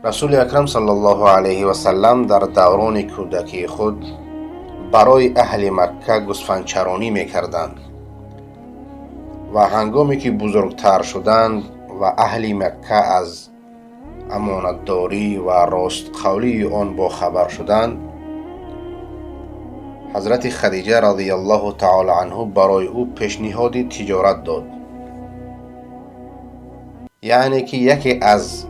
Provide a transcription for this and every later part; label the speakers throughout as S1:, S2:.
S1: رسول اکرم صلی الله علیه و سلم در دوران کودکی خود برای اهل مکه گوسفندچرانی میکردند و هنگامی که بزرگتر شدند و اهل مکه از امانتداری و راستقولی آن با خبر شدند، حضرت خدیجه رضی الله تعالی عنها برای او پیشنهاد تجارت داد، یعنی که یکی از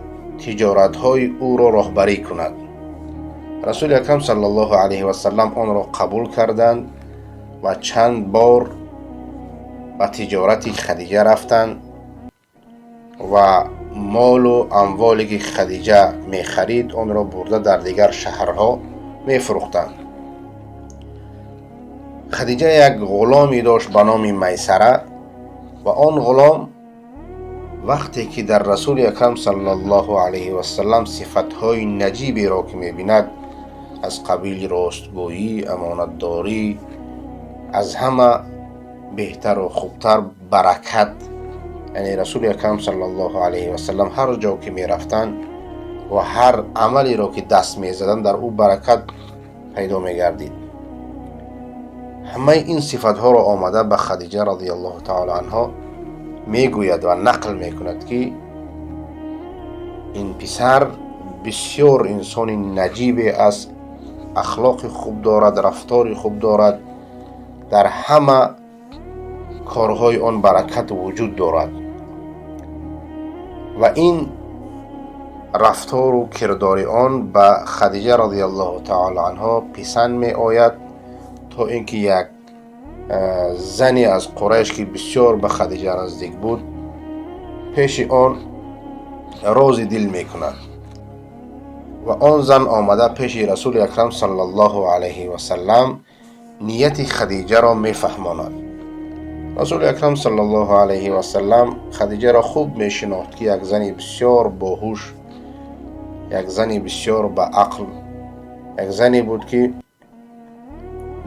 S1: تجارت های او را راهبری کند. رسول اکرم صلی الله علیه و سلم آن را قبول کردند و چند بار به تجارت خدیجه رفتند و مال و اموالی که خدیجه می خرید آن را برده در دیگر شهرها می فروختند. خدیجه یک غلامی داشت به نام میسره و آن غلام وقتی که در رسول اکرم صلی الله علیه و سلم صفتهای نجیبی را که می بیند، از قبیل راستگویی، امانتداری، از همه بهتر و خوبتر برکت، یعنی رسول اکرم صلی الله علیه و سلم هر جا که می رفتن و هر عملی را که دست می زدن در او برکت پیدا می گردید. همه این صفت ها را آمده به خدیجه رضی الله تعالی عنها می گوید و نقل می کند که این پسر بسیار انسان نجیب است، اخلاق خوب دارد، رفتار خوب دارد، در همه کارهای آن برکت وجود دارد و این رفتار و کردار آن به خدیجه رضی الله تعالی عنها پسند می آید، تا اینکه یک زنی از قریش که بسیار به خدیجه نزدیک بود پیش آن راز دل می کند و آن زن آمده پیش رسول اکرم صلی الله علیه و سلم نیت خدیجه را می فهماند. رسول اکرم صلی الله علیه و سلم خدیجه را خوب می شناخت که یک زنی بسیار باهوش، یک زنی بسیار با عقل، یک زنی بود که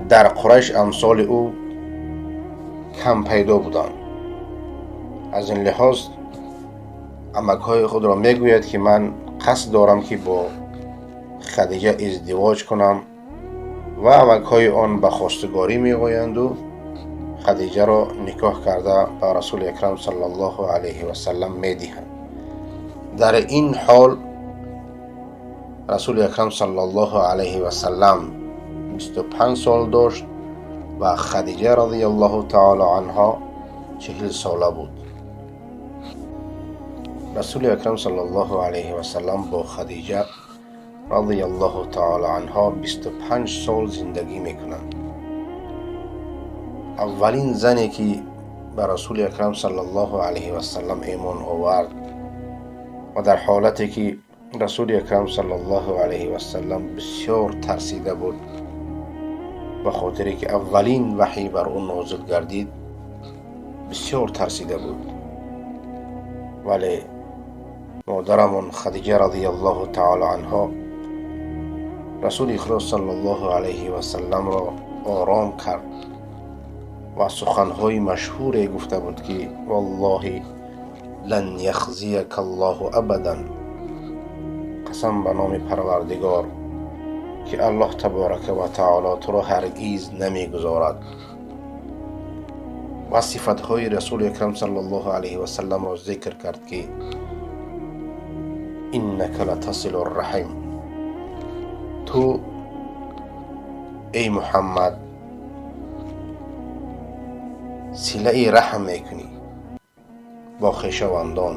S1: در قریش امثال او کم پیدا بودند. از این لحاظ عمکهای خود را می گوید که من قصد دارم که با خدیجه ازدواج کنم و عمکهای آن به خواستگاری می آیند و خدیجه را نکاح کرده به رسول اکرم صلی الله علیه و سلم می دهند. در این حال رسول اکرم صلی الله علیه و سلم 25 سال داشت و خدیجه رضی الله تعالی عنها 40 ساله بود. رسول اکرم صلی الله علیه و سلم با خدیجه رضی الله تعالی عنها 25 سال زندگی میکنند. اولین زنی که به رسول اکرم صلی الله علیه و سلم ایمان آورد و در حالتی که رسول اکرم صلی الله علیه و سلم بسیار ترسیده بود، به خاطری که اولین وحی بر او نازل گردید بسیار ترسیده بود، ولی مادرمون خدیجه رضی الله تعالی عنها رسول اکرم صلی الله علیه و سلم را آرام کرد و سخنهای مشهوری گفته بود که والله لن یخزیک الله ابدا، قسم به نام پروردگار که الله تبارک و تعالی تو را هرگیز نمیگذارد. و صفتهای رسول اکرم صلی الله علیه و سلم را ذکر کرد که انک لتصل الرحم، تو ای محمد صله رحم میکنی با خویشاوندان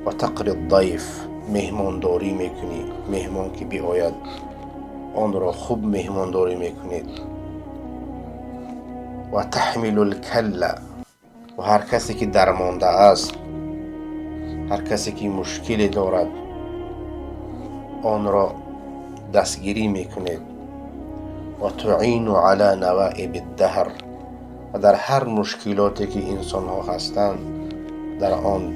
S1: و تقری الضیف، مهمانداری میکنی، مهمان که بیاید آن را خوب مهمانداری میکنید و تحمل الکل، و هر کسی که درمانده است، هر کسی که مشکلی دارد آن را دستگیری میکنید و تعین علی نوائب الدهر، و در هر مشکلاتی که انسان ها هستند در آن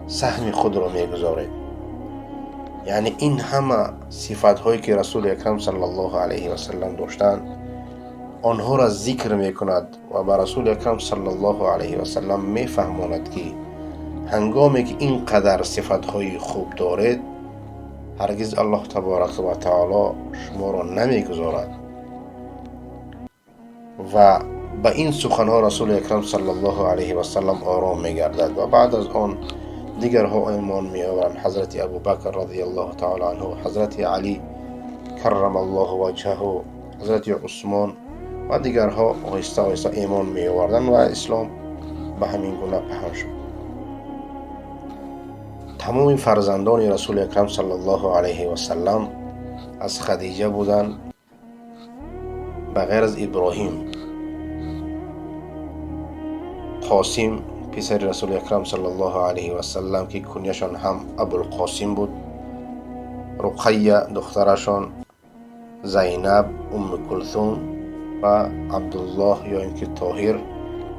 S1: سهم خود را میگذارید. یعنی این همه صفات هایی که رسول اکرم صلی الله علیه و سلم داشتند آنها را ذکر میکند و به رسول اکرم صلی الله علیه و سلم میفهماند که هنگامی که اینقدر صفات های خوب دارید هرگز الله تبارک و تعالی شما را نمیگذارد. و به این سخنها رسول اکرم صلی الله علیه و سلم آرام میگردد و بعد از آن دیگرها ایمان می آورند. حضرت ابوبکر رضی الله تعالی عنه، حضرت علی کرم الله وجهه، حضرت عثمان و دیگرها آهسته آهسته ایمان می آوردند و اسلام به همین گونه پهن شد. تمام فرزندان رسول اکرم صلی الله علیه و سلم از خدیجه بودند بغیر از ابراهیم. قاسم پسر رسول اکرم صلی الله علیه و سلم که کنیشان هم ابوالقاسم بود، رقیه دخترشان، زینب، کلثوم و عبدالله یا اینکه طاهر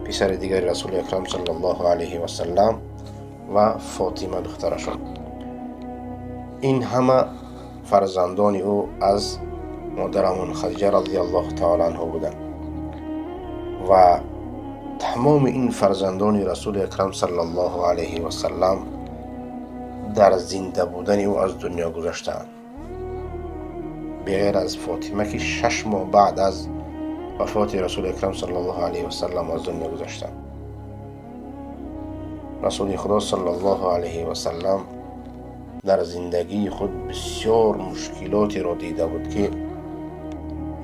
S1: پسر دیگر رسول اکرم صلی الله علیه و سلم و فاطمه دخترشان. این همه فرزندان او از مادرمون خدیجه رضی الله تعالی عنها بودند و تمام این فرزندان رسول اکرم صلی الله علیه و سلم در زنده بودن او از دنیا گذشتند، بغیر از فاطمه که 6 ماه بعد از وفات رسول اکرم صلی الله علیه و سلم از دنیا گذشتند. رسول خدا صلی الله علیه و سلم در زندگی خود بسیار مشکلاتی را دیده بود که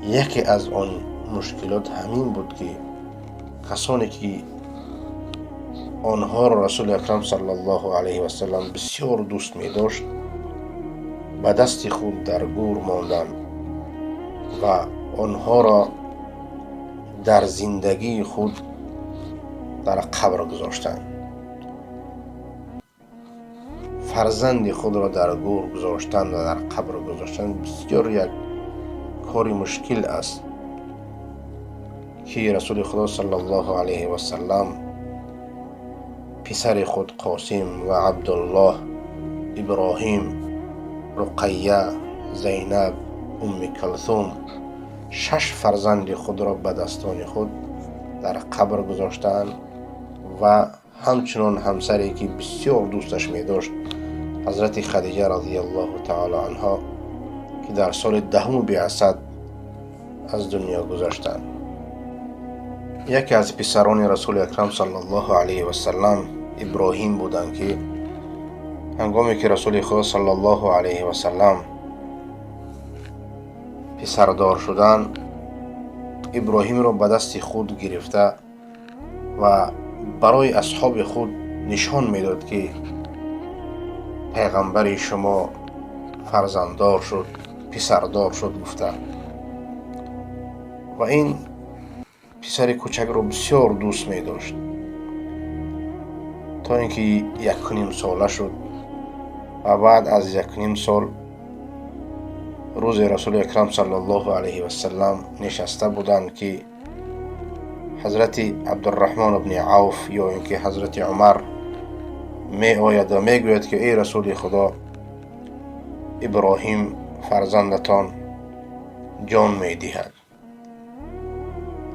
S1: یکی از آن مشکلات همین بود که کسانی که آنها را رسول اکرم صلی الله علیه و سلم بسیار دوست می داشت به دست خود در گور ماندند و آنها را در زندگی خود در قبر گذاشتند. فرزند خود را در گور گذاشتن و در قبر گذاشتن بسیار یک کاری مشکل است که رسول خدا صلی الله علیه و سلم پسر خود قاسم و عبدالله، ابراهیم، رقیه، زینب، کلثوم 6 فرزند خود را به دستان خود در قبر گذاشتند و همچنان همسری که بسیار دوستش می داشت حضرت خدیجه رضی الله تعالی عنها که در سال 10 بعثت از دنیا گذشتند. یکی از پسران رسول اکرم صلی الله علیه و سلم ابراهیم بودند که هنگامی که رسول خدا صلی الله علیه و سلم پسردار شدن، ابراهیم را به دست خود گرفته و برای اصحاب خود نشان میداد که پیغمبر شما فرزنددار شد، پسردار شد گفته. و این پسر کوچک را بسیار دوست می داشت تا اینکه 1.5 ساله شد و بعد از 1.5 سال روز رسول اکرم صلی الله علیه و سلم نشسته بودند که حضرت عبدالرحمن ابن عوف یا اینکه حضرت عمر می آید و می گوید که ای رسول خدا، ابراهیم فرزندتان جان می دهد.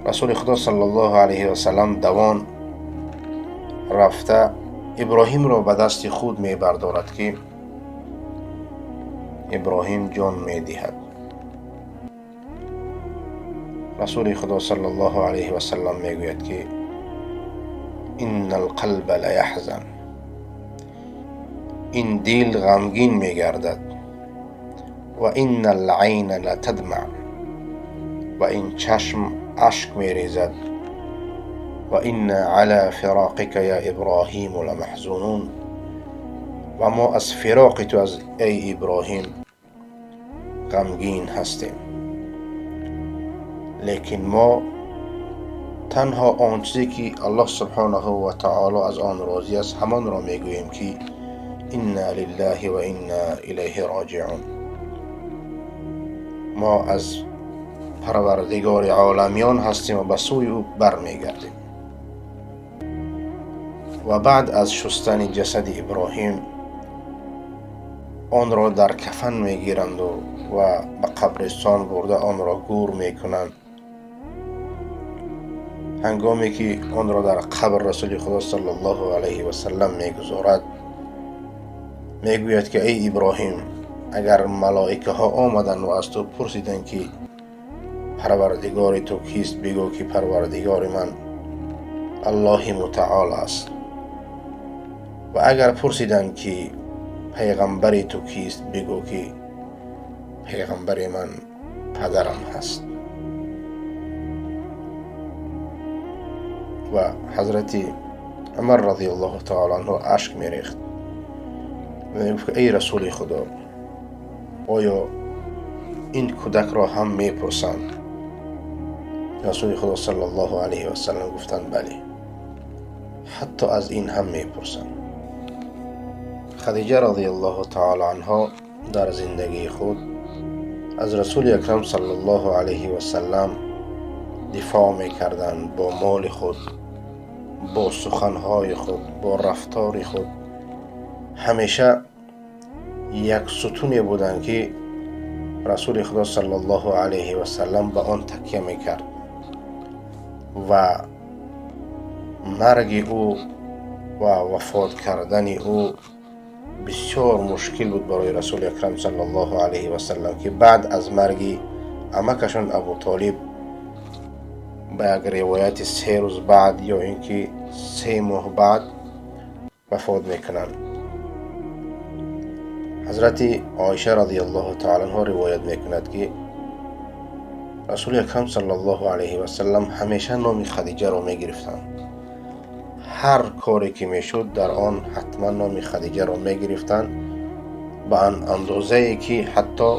S1: رسول خدا صلی الله علیه و سلم دوان رفته ابراهیم را به دست خود می بردارد که ابراهیم جان می دهد. رسول خدا صلی الله علیه و سلم می گوید که ان القلب لیحزن، این دل غمگین می گردد، و ان العین لتدمع، و این چشم اشک می ریزد، و این علی فراقک یا ابراهیم لمحزونون، و ما از فراق تو از ای ابراهیم غمگین هستیم. لیکن ما تنها آن چیزی که الله سبحانه و تعالی از آن راضی است همان را میگوییم که انا لله و انا الیه راجعون. ما از پروردگار عالمیان هستیم و به سوی او برمیگردیم. و بعد از شستن جسد ابراهیم آن را در کفن میگیرند و به قبرستان برده آن را گور میکنند. هنگامی که آن را در قبر رسول خدا صلی الله علیه و سلم میگذارد، میگوید که ای ابراهیم، اگر ملائکه ها آمدن و از تو پرسیدن که پروردگار تو کیست، بگو که پروردگار من الله متعال است. و اگر پرسیدن که پیغمبر تو کیست، بگو که پیغمبر من پدرم هست. و حضرت عمر رضی الله تعالی عنه اشک میریخت و میگفت ای رسول خدا، آیا این کودک را هم میپرسند؟ رسول خدا صلی الله علیه و سلم گفتند بله، حتی از این هم میپرسند. خدیجه رضی الله تعالی عنها در زندگی خود از رسول اکرم صلی الله علیه و سلم دفاع میکردند، با مال خود، با سخنهای خود، با رفتار خود. همیشه یک ستونی بودند که رسول خدا صلی الله علیه و سلم به آن تکیه میکرد و مرگ او و وفات کردن او بسیار مشکل بود برای رسول اکرم صلی الله علیه و سلم که بعد از مرگ عمکشان ابو طالب به یک روایت 3 روز بعد یا اینکه 3 ماه بعد وفات میکنند. حضرت عایشه رضی الله تعالی عنها روایت میکند که رسول اکرم صلی الله علیه و سلم همیشه نام خدیجه را میگرفتند. هر کاری که میشد در آن حتما نام خدیجه را میگرفتند، به اندازه ای که حتی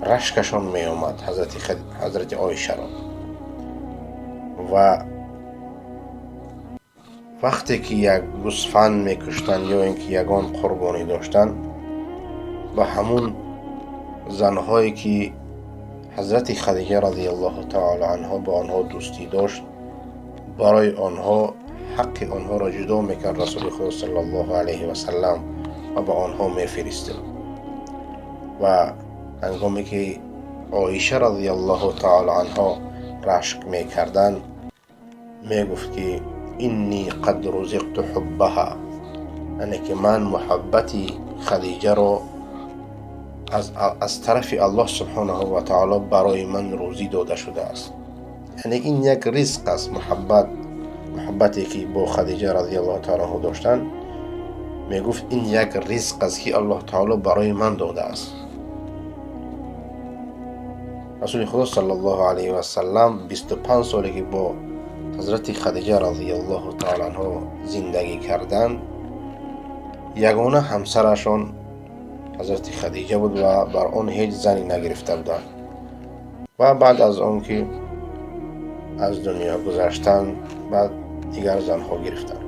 S1: رشکشان می آمد حضرت عایشه را. و وقتی که یک گوسفند میکشتند یا اینکه یگان قربانی داشتند، به همون زنهایی که حضرت خدیجه رضی الله تعالی عنها با آنها دوستی داشت، برای آنها حق آنها را جدا میکرد رسول خدا صلی الله علیه و سلم و به آنها میفرستاد. و هنگامی که عایشه رضی الله تعالی عنها رشک میکردند، میگفت که اینی قد رزقت حبها، یعنی که من محبتی خدیجه را از طرف الله سبحانه و تعالی برای من روزی داده شده است. یعنی این یک رزق است، محبتی که با خدیجه رضی الله تعالی عنها داشتن. میگفت این یک رزق است که الله تعالی برای من داده است. رسول خدا صلی الله علیه و سلم 25 سالی که با حضرت خدیجه رضی الله تعالی عنها زندگی کردند، یگانه همسرشان حضرت خدیجه بود و بر آن هیچ زنی نگرفته بودند. و بعد از آن که از دنیا گذشتند، بعد دیگر زنها گرفتند.